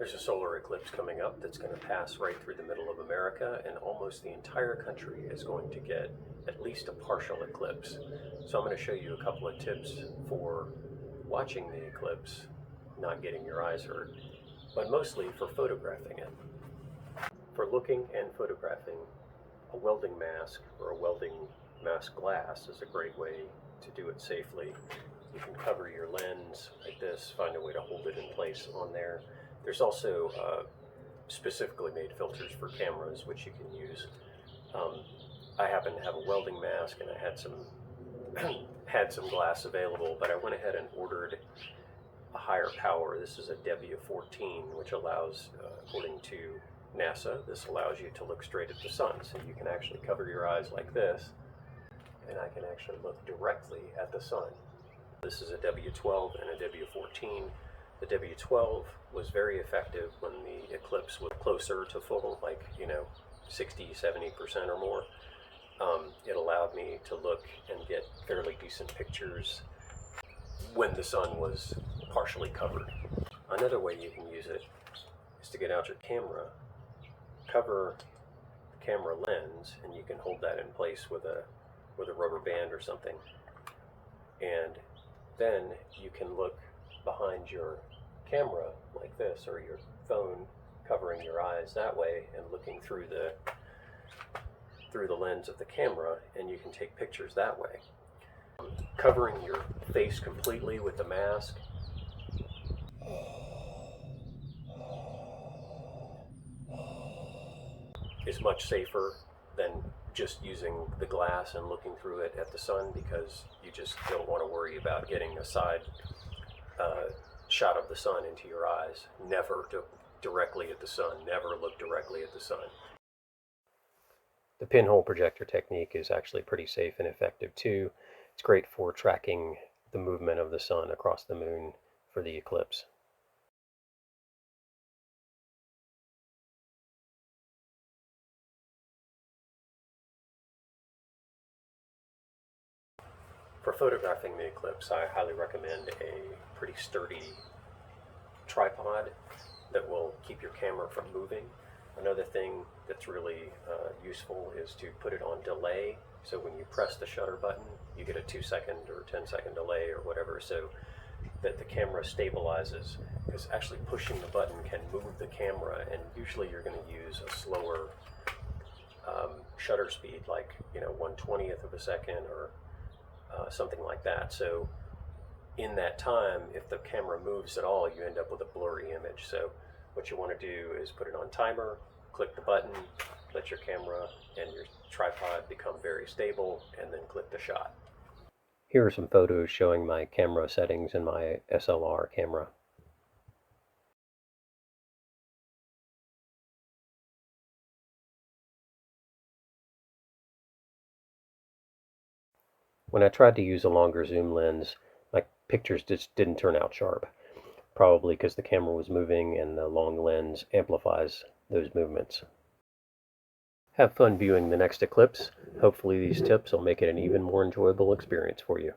There's a solar eclipse coming up that's going to pass right through the middle of America, and almost the entire country is going to get at least a partial eclipse. So I'm going to show you a couple of tips for watching the eclipse, not getting your eyes hurt, but mostly for photographing it. For looking and photographing, a welding mask or a welding mask glass is a great way to do it safely. You can cover your lens like this, find a way to hold it in place on there. There's also specifically made filters for cameras, which you can use. I happen to have a welding mask, and I had some glass available, but I went ahead and ordered a higher power. This is a W14, which allows, according to NASA, this allows you to look straight at the sun. So you can actually cover your eyes like this, and I can actually look directly at the sun. This is a W12 and a W14. The W12 was very effective when the eclipse was closer to full, like, 60-70% or more. It allowed me to look and get fairly decent pictures when the sun was partially covered. Another way you can use it is to get out your camera, cover the camera lens, and you can hold that in place with a rubber band or something. And then you can look behind your camera like this, or your phone, covering your eyes that way and looking through the lens of the camera, and you can take pictures that way. Covering your face completely with the mask is much safer than just using the glass and looking through it at the sun, because you just don't want to worry about getting a side shot of the sun into your eyes. Never directly at the sun. Never look directly at the sun. The pinhole projector technique is actually pretty safe and effective too. It's great for tracking the movement of the sun across the moon for the eclipse. For photographing the eclipse, I highly recommend a pretty sturdy tripod that will keep your camera from moving. Another thing that's really useful is to put it on delay. So when you press the shutter button, you get a 2-second or 10-second delay or whatever, so that the camera stabilizes. Because actually pushing the button can move the camera, and usually you're going to use a slower shutter speed, like 1/20th of a second or something like that. So in that time, if the camera moves at all, you end up with a blurry image. So what you want to do is put it on timer, click the button, let your camera and your tripod become very stable, and then click the shot. Here are some photos showing my camera settings in my SLR camera. When I tried to use a longer zoom lens, my pictures just didn't turn out sharp. Probably because the camera was moving and the long lens amplifies those movements. Have fun viewing the next eclipse. Hopefully these tips will make it an even more enjoyable experience for you.